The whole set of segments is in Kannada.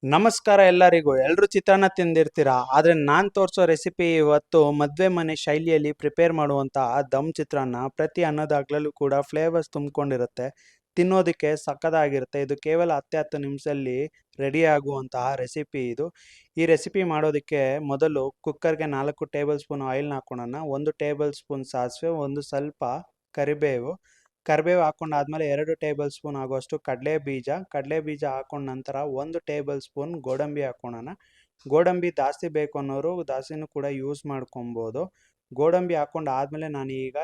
ನಮಸ್ಕಾರ ಎಲ್ಲರಿಗೂ. ಎಲ್ಲರೂ ಚಿತ್ರಾನ್ನ ತಿಂದಿರ್ತೀರಾ, ಆದರೆ ನಾನು ತೋರಿಸೋ ರೆಸಿಪಿ ಇವತ್ತು ಮದುವೆ ಮನೆ ಶೈಲಿಯಲ್ಲಿ ಪ್ರಿಪೇರ್ ಮಾಡುವಂತಹ ದಮ್ ಚಿತ್ರಾನ್ನ. ಪ್ರತಿ ಅನ್ನದಾಗ್ಲೂ ಕೂಡ ಫ್ಲೇವರ್ಸ್ ತುಂಬಿಕೊಂಡಿರುತ್ತೆ, ತಿನ್ನೋದಕ್ಕೆ ಸಕ್ಕದಾಗಿರುತ್ತೆ. ಇದು ಕೇವಲ 10 ನಿಮಿಷದಲ್ಲಿ ರೆಡಿ ಆಗುವಂತಹ ರೆಸಿಪಿ ಇದು. ಈ ರೆಸಿಪಿ ಮಾಡೋದಕ್ಕೆ ಮೊದಲು ಕುಕ್ಕರ್ಗೆ 4 ಟೇಬಲ್ ಸ್ಪೂನ್ ಆಯಿಲ್ನ ಹಾಕೊಳ್ಳೋಣ. 1 ಟೇಬಲ್ ಸ್ಪೂನ್ ಸಾಸಿವೆ, ಒಂದು ಸ್ವಲ್ಪ ಕರಿಬೇವು. ಕರಿಬೇವು ಹಾಕೊಂಡಾದ್ಮೇಲೆ 2 ಟೇಬಲ್ ಸ್ಪೂನ್ ಆಗುವಷ್ಟು ಕಡಲೆ ಬೀಜ ಹಾಕೊಂಡ ನಂತರ 1 ಟೇಬಲ್ ಸ್ಪೂನ್ ಗೋಡಂಬಿ ಹಾಕೋಣ. ಗೋಡಂಬಿ ಜಾಸ್ತಿ ಬೇಕು ಅನ್ನೋರು ಜಾಸ್ತಿನೂ ಕೂಡ ಯೂಸ್ ಮಾಡ್ಕೊಬೋದು. ಗೋಡಂಬಿ ಹಾಕೊಂಡು ಆದಮೇಲೆ ನಾನು ಈಗ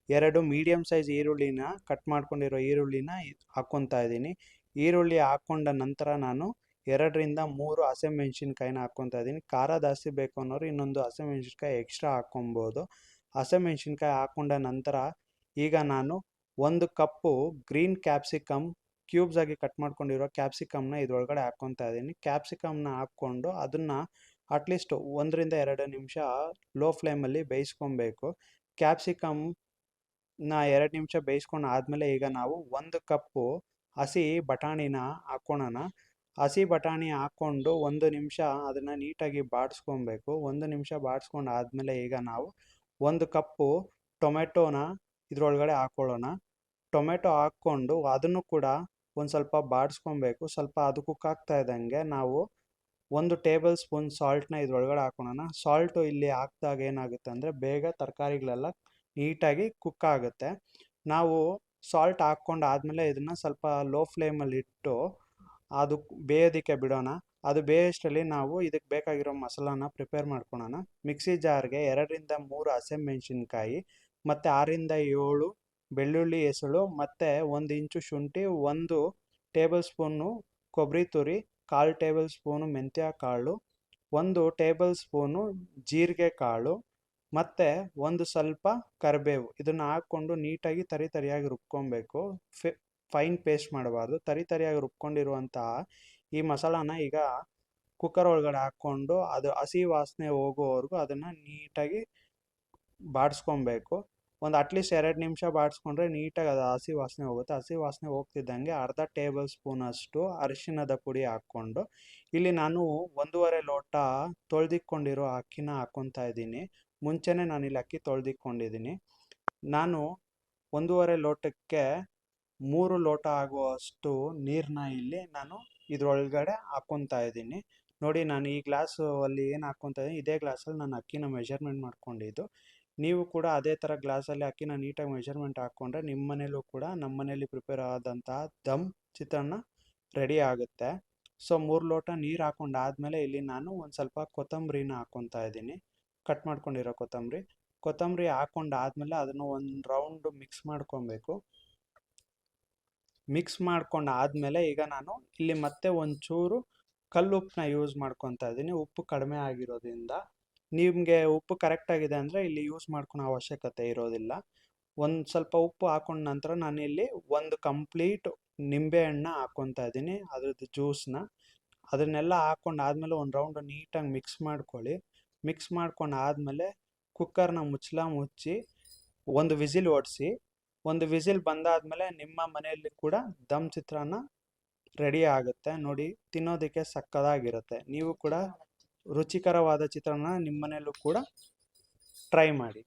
2 ಮೀಡಿಯಮ್ ಸೈಜ್ ಈರುಳ್ಳಿನ ಕಟ್ ಮಾಡ್ಕೊಂಡಿರೋ ಈರುಳ್ಳಿನ ಹಾಕ್ಕೊತಾ ಇದ್ದೀನಿ. ಈರುಳ್ಳಿ ಹಾಕೊಂಡ ನಂತರ ನಾನು 2ರಿಂದ 3 ಹಸಿಮೆಣ್ಸಿನ್ಕಾಯಿನ ಹಾಕ್ಕೊತಾ ಇದ್ದೀನಿ. ಖಾರ ಜಾಸ್ತಿ ಬೇಕು ಅನ್ನೋರು ಇನ್ನೊಂದು ಹಸಿಮೆಣ್ಸಿನ್ಕಾಯಿ ಎಕ್ಸ್ಟ್ರಾ ಹಾಕ್ಕೊಬೋದು. ಹಸಿಮೆಣ್ಸಿನ್ಕಾಯಿ ಹಾಕೊಂಡ ನಂತರ ಈಗ ನಾನು 1 ಕಪ್ಪು ಗ್ರೀನ್ ಕ್ಯಾಪ್ಸಿಕಮ್ ಕ್ಯೂಬ್ಸ್ ಆಗಿ ಕಟ್ ಮಾಡ್ಕೊಂಡಿರೋ ಕ್ಯಾಪ್ಸಿಕಮ್ನ ಇದ್ರೊಳಗಡೆ ಹಾಕ್ಕೊತಾ ಇದ್ದೀನಿ. ಕ್ಯಾಪ್ಸಿಕಮ್ನ ಹಾಕ್ಕೊಂಡು ಅದನ್ನು ಅಟ್ಲೀಸ್ಟ್ 1ರಿಂದ 2 ನಿಮಿಷ ಲೋ ಫ್ಲೇಮಲ್ಲಿ ಬೇಯಿಸ್ಕೊಬೇಕು. ಕ್ಯಾಪ್ಸಿಕಮ್ನ 2 ನಿಮಿಷ ಬೇಯಿಸ್ಕೊಂಡು ಆದಮೇಲೆ ಈಗ ನಾವು 1 ಕಪ್ಪು ಹಸಿ ಬಟಾಣಿನ ಹಾಕ್ಕೊಳ್ಳೋಣ. ಹಸಿ ಬಟಾಣಿ ಹಾಕ್ಕೊಂಡು 1 ನಿಮಿಷ ಅದನ್ನು ನೀಟಾಗಿ ಬಾಡಿಸ್ಕೊಬೇಕು. 1 ನಿಮಿಷ ಬಾಡಿಸ್ಕೊಂಡು ಆದಮೇಲೆ ಈಗ ನಾವು 1 ಕಪ್ಪು ಟೊಮೆಟೊನ ಇದ್ರೊಳಗಡೆ ಹಾಕ್ಕೊಳ್ಳೋಣ. ಟೊಮೆಟೊ ಹಾಕ್ಕೊಂಡು ಅದನ್ನು ಕೂಡ ಒಂದು ಸ್ವಲ್ಪ ಬಾಡಿಸ್ಕೊಬೇಕು. ಸ್ವಲ್ಪ ಅದು ಕುಕ್ ಆಗ್ತಾ ಇದ್ದಂಗೆ ನಾವು 1 ಟೇಬಲ್ ಸ್ಪೂನ್ ಸಾಲ್ಟ್ನ ಇದ್ರೊಳಗಡೆ ಹಾಕೋಣ. ಸಾಲ್ಟು ಇಲ್ಲಿ ಹಾಕಿದಾಗ ಏನಾಗುತ್ತೆ ಅಂದರೆ ಬೇಗ ತರಕಾರಿಗಳೆಲ್ಲ ನೀಟಾಗಿ ಕುಕ್ ಆಗುತ್ತೆ. ನಾವು ಸಾಲ್ಟ್ ಹಾಕ್ಕೊಂಡು ಆದಮೇಲೆ ಇದನ್ನು ಸ್ವಲ್ಪ ಲೋ ಫ್ಲೇಮಲ್ಲಿ ಇಟ್ಟು ಅದು ಬೇಯೋದಕ್ಕೆ ಬಿಡೋಣ. ಅದು ಬೇಯೋಷ್ಟರಲ್ಲಿ ನಾವು ಇದಕ್ಕೆ ಬೇಕಾಗಿರೋ ಮಸಾಲಾನ ಪ್ರಿಪೇರ್ ಮಾಡ್ಕೊಳ್ಳೋಣ. ಮಿಕ್ಸಿ ಜಾರ್ಗೆ 2ರಿಂದ 3 ಹಸಿಮೆಣ್ಸಿನ್ಕಾಯಿ ಮತ್ತು 6ರಿಂದ 7 ಬೆಳ್ಳುಳ್ಳಿ ಎಸಳು ಮತ್ತು 1 ಇಂಚು ಶುಂಠಿ, 1 ಟೇಬಲ್ ಸ್ಪೂನು ಕೊಬ್ಬರಿ ತುರಿ, 1/4 ಟೇಬಲ್ ಸ್ಪೂನು ಮೆಂತ್ಯ ಕಾಳು, 1 ಟೇಬಲ್ ಸ್ಪೂನು ಜೀರಿಗೆ ಕಾಳು ಮತ್ತು ಒಂದು ಸ್ವಲ್ಪ ಕರಿಬೇವು. ಇದನ್ನು ಹಾಕ್ಕೊಂಡು ನೀಟಾಗಿ ತರಿಯಾಗಿ ರುಬ್ಕೊಬೇಕು. ಫೈನ್ ಪೇಸ್ಟ್ ಮಾಡಬಾರ್ದು. ತರಿಯಾಗಿ ರುಬ್ಕೊಂಡಿರುವಂತಹ ಈ ಮಸಾಲಾನ ಈಗ ಕುಕ್ಕರ್ ಒಳಗಡೆ ಹಾಕ್ಕೊಂಡು ಅದು ಹಸಿ ವಾಸನೆ ಹೋಗೋವರೆಗೂ ಅದನ್ನು ನೀಟಾಗಿ ಬಾಡಿಸ್ಕೊಬೇಕು. ಒಂದು ಅಟ್ಲೀಸ್ಟ್ 2 ನಿಮಿಷ ಬಾಡಿಸ್ಕೊಂಡ್ರೆ ನೀಟಾಗಿ ಅದು ಹಸಿ ವಾಸನೆ ಹೋಗುತ್ತೆ. ಹಸಿ ವಾಸನೆ ಹೋಗ್ತಿದ್ದಂಗೆ ಅರ್ಧ ಟೇಬಲ್ ಸ್ಪೂನಷ್ಟು ಅರಿಶಿಣದ ಪುಡಿ ಹಾಕ್ಕೊಂಡು ಇಲ್ಲಿ ನಾನು 1.5 ಲೋಟ ತೊಳೆದಿಕ್ಕೊಂಡಿರೋ ಅಕ್ಕಿನ ಹಾಕ್ಕೊತಾ ಇದ್ದೀನಿ. ಮುಂಚೆನೇ ನಾನಿಲ್ಲಿ ಅಕ್ಕಿ ತೊಳೆದಿಕ್ಕೊಂಡಿದ್ದೀನಿ. ನಾನು 1.5 ಲೋಟಕ್ಕೆ 3 ಲೋಟ ಆಗುವಷ್ಟು ನೀರನ್ನ ಇಲ್ಲಿ ನಾನು ಇದ್ರೊಳಗಡೆ ಹಾಕ್ಕೊತಾ ಇದ್ದೀನಿ. ನೋಡಿ, ನಾನು ಈ ಗ್ಲಾಸು ಅಲ್ಲಿ ಏನು ಹಾಕ್ಕೊತಾ ಇದ್ದೀನಿ ಇದೇ ಗ್ಲಾಸಲ್ಲಿ ನಾನು ಅಕ್ಕಿನ ಮೆಷರ್ಮೆಂಟ್ ಮಾಡ್ಕೊಂಡಿದ್ದು. ನೀವು ಕೂಡ ಅದೇ ಥರ ಗ್ಲಾಸಲ್ಲಿ ಅಕ್ಕಿನ ನೀಟಾಗಿ ಮೆಷರ್ಮೆಂಟ್ ಹಾಕ್ಕೊಂಡ್ರೆ ನಿಮ್ಮ ಮನೇಲೂ ಕೂಡ ನಮ್ಮ ಮನೇಲಿ ಪ್ರಿಪೇರ್ ಆದಂತಹ ದಮ್ ಚಿತ್ರಾನ್ನ ರೆಡಿ ಆಗುತ್ತೆ. ಸೊ 3 ಲೋಟ ನೀರು ಹಾಕೊಂಡಾದ್ಮೇಲೆ ಇಲ್ಲಿ ನಾನು ಒಂದು ಸ್ವಲ್ಪ ಕೊತ್ತಂಬರಿನ ಹಾಕ್ಕೊತಾ ಇದ್ದೀನಿ. ಕಟ್ ಮಾಡ್ಕೊಂಡಿರೋ ಕೊತ್ತಂಬರಿ ಹಾಕೊಂಡಾದ್ಮೇಲೆ ಅದನ್ನು ಒಂದು ರೌಂಡು ಮಿಕ್ಸ್ ಮಾಡ್ಕೊಬೇಕು. ಮಿಕ್ಸ್ ಮಾಡ್ಕೊಂಡು ಆದಮೇಲೆ ಈಗ ನಾನು ಇಲ್ಲಿ ಮತ್ತೆ ಒಂಚೂರು ಕಲ್ಲುಪ್ಪನ್ನ ಯೂಸ್ ಮಾಡ್ಕೊತಾ ಇದ್ದೀನಿ. ಉಪ್ಪು ಕಡಿಮೆ ಆಗಿರೋದ್ರಿಂದ ನಿಮಗೆ ಉಪ್ಪು ಕರೆಕ್ಟಾಗಿದೆ ಅಂದರೆ ಇಲ್ಲಿ ಯೂಸ್ ಮಾಡ್ಕೊಳೋ ಅವಶ್ಯಕತೆ ಇರೋದಿಲ್ಲ. ಒಂದು ಸ್ವಲ್ಪ ಉಪ್ಪು ಹಾಕೊಂಡ ನಂತರ ನಾನಿಲ್ಲಿ ಒಂದು ಕಂಪ್ಲೀಟ್ ನಿಂಬೆಹಣ್ಣು ಹಾಕ್ಕೊತಾ ಇದ್ದೀನಿ, ಅದ್ರದ್ದು ಜ್ಯೂಸನ್ನ. ಅದನ್ನೆಲ್ಲ ಹಾಕ್ಕೊಂಡು ಆದಮೇಲೆ ಒಂದು ರೌಂಡ್ ನೀಟಾಗಿ ಮಿಕ್ಸ್ ಮಾಡ್ಕೊಳ್ಳಿ. ಮಿಕ್ಸ್ ಮಾಡ್ಕೊಂಡು ಆದಮೇಲೆ ಕುಕ್ಕರ್ನ ಮುಚ್ಚಿ ಒಂದು ವಿಸಿಲ್ ಓಡಿಸಿ. ಒಂದು ವಿಸಿಲ್ ಬಂದಾದಮೇಲೆ ನಿಮ್ಮ ಮನೆಯಲ್ಲಿ ಕೂಡ ದಮ್ ಚಿತ್ರಾನ್ನ ರೆಡಿ ಆಗುತ್ತೆ. ನೋಡಿ, ತಿನ್ನೋದಕ್ಕೆ ಸಕ್ಕದಾಗಿರುತ್ತೆ. ನೀವು ಕೂಡ ರುಚಿಕರವಾದ ಚಿತ್ರಾನ್ನ ನಿಮ್ಮ ಮನೆಯಲ್ಲೂ ಕೂಡ ಟ್ರೈ ಮಾಡಿ.